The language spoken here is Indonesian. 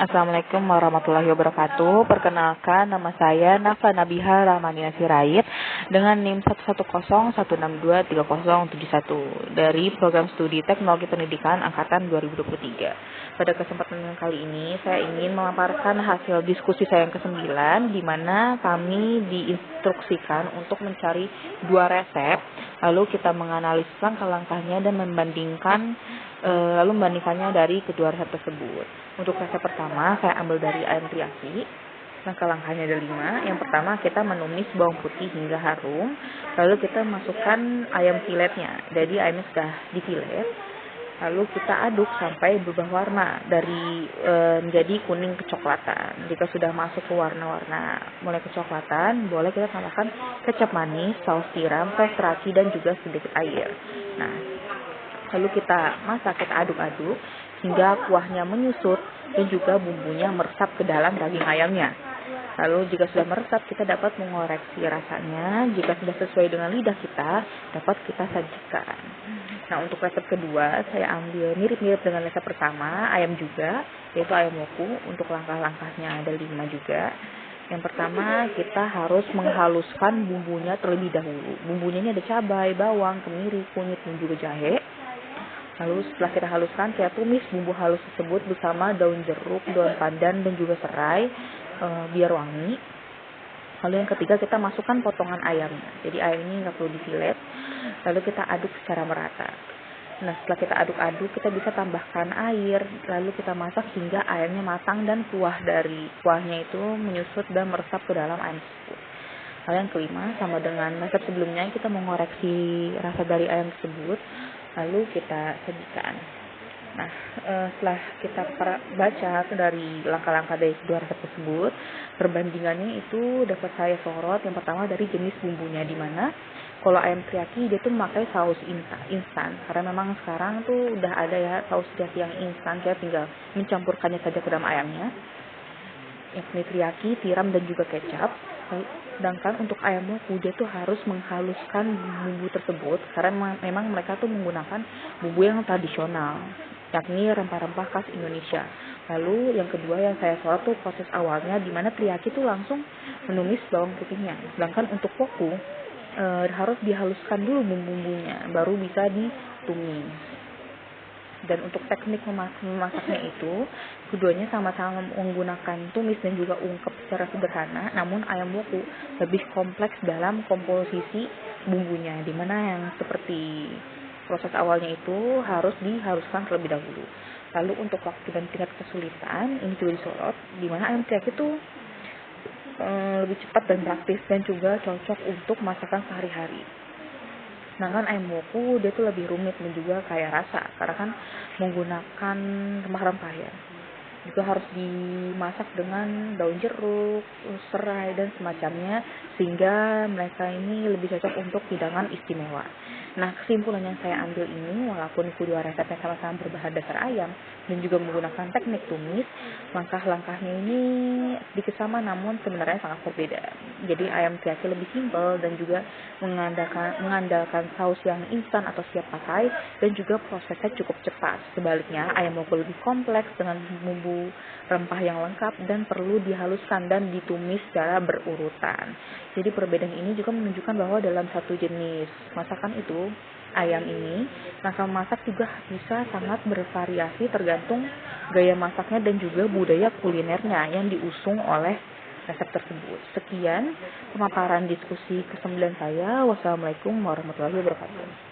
Assalamualaikum warahmatullahi wabarakatuh. Perkenalkan, nama saya Nafa Nabiha Rahmania Sirait dengan NIM 11016230071 dari Program Studi Teknologi Pendidikan Angkatan 2023. Pada kesempatan kali ini, saya ingin memaparkan hasil diskusi saya yang ke-9, di mana kami diinstruksikan untuk mencari 2 resep, lalu kita menganalisis langkah-langkahnya dan membandingkannya dari kedua resep tersebut. Untuk resep pertama, saya ambil dari ayam teriyaki. Langkah-langkahnya ada 5. Yang pertama, kita menumis bawang putih hingga harum. Lalu kita masukkan ayam filetnya. Jadi ayamnya sudah difilet. Lalu kita aduk sampai berubah warna dari menjadi kuning kecoklatan. Jika sudah masuk ke warna-warna mulai kecoklatan, boleh kita tambahkan kecap manis, saus tiram, saus terasi, dan juga sedikit air. Nah, lalu kita masak, kita aduk-aduk hingga kuahnya menyusut dan juga bumbunya meresap ke dalam daging ayamnya. Lalu jika sudah meresap, kita dapat mengoreksi rasanya. Jika sudah sesuai dengan lidah kita, dapat kita sajikan. Nah, untuk resep kedua, saya ambil mirip-mirip dengan resep pertama, ayam juga, yaitu ayam woku. Untuk langkah-langkahnya ada 5 juga. Yang pertama, kita harus menghaluskan bumbunya terlebih dahulu. Bumbunya ini ada cabai, bawang, kemiri, kunyit, dan juga jahe. Lalu setelah kita haluskan, kita tumis bumbu halus tersebut bersama daun jeruk, daun pandan, dan juga serai biar wangi. Lalu yang ketiga, kita masukkan potongan ayamnya. Jadi ayam ini nggak perlu difilet. Lalu kita aduk secara merata. Nah, setelah kita aduk-aduk, kita bisa tambahkan air. Lalu kita masak hingga ayamnya matang dan kuahnya itu menyusut dan meresap ke dalam ayam tersebut. Lalu yang kelima, sama dengan resep sebelumnya, kita mengoreksi rasa dari ayam tersebut. Lalu kita sajikan. Nah, setelah kita baca dari langkah-langkah dari kedua resep tersebut, perbandingannya itu dapat saya sorot. Yang pertama dari jenis bumbunya, di mana kalau ayam teriyaki dia tuh memakai saus instan, karena memang sekarang tuh udah ada ya saus teriyaki yang instan, kita tinggal mencampurkannya saja ke dalam ayamnya. Yakni teriyaki, tiram, dan juga kecap. Sedangkan untuk ayam woku, dia tuh harus menghaluskan bumbu tersebut karena memang mereka tuh menggunakan bumbu yang tradisional, yakni rempah-rempah khas Indonesia. Lalu yang kedua yang saya sorot tuh proses awalnya, di mana teriyaki tuh langsung menumis bawang putihnya. Sedangkan untuk woku harus dihaluskan dulu bumbu-bumbunya, baru bisa ditumis. Dan untuk teknik memasaknya itu, keduanya sama-sama menggunakan tumis dan juga ungkep secara sederhana, namun ayam woku lebih kompleks dalam komposisi bumbunya, dimana yang seperti proses awalnya itu harus dihaluskan terlebih dahulu. Lalu untuk waktu dan tingkat kesulitan, ini juga disorot, dimana ayam teriyaki itu lebih cepat dan praktis dan juga cocok untuk masakan sehari-hari. Sedangkan ayam woku dia tuh lebih rumit dan juga kaya rasa karena kan menggunakan rempah-rempah ya. Juga harus dimasak dengan daun jeruk, serai, dan semacamnya sehingga mereka ini lebih cocok untuk hidangan istimewa. Nah, kesimpulan yang saya ambil ini, walaupun kedua resepnya sama-sama berbahan dasar ayam dan juga menggunakan teknik tumis, langkah-langkahnya ini sedikit sama namun sebenarnya sangat berbeda. Jadi ayam teriyaki lebih simpel dan juga mengandalkan saus yang instan atau siap pakai, dan juga prosesnya cukup cepat. Sebaliknya, ayam woku lebih kompleks dengan bumbu rempah yang lengkap dan perlu dihaluskan dan ditumis secara berurutan. Jadi perbedaan ini juga menunjukkan bahwa dalam satu jenis masakan itu, ayam ini, langkah memasak juga bisa sangat bervariasi tergantung gaya masaknya dan juga budaya kulinernya yang diusung oleh resep tersebut. Sekian pemaparan diskusi ke-9 saya. Wassalamualaikum warahmatullahi wabarakatuh.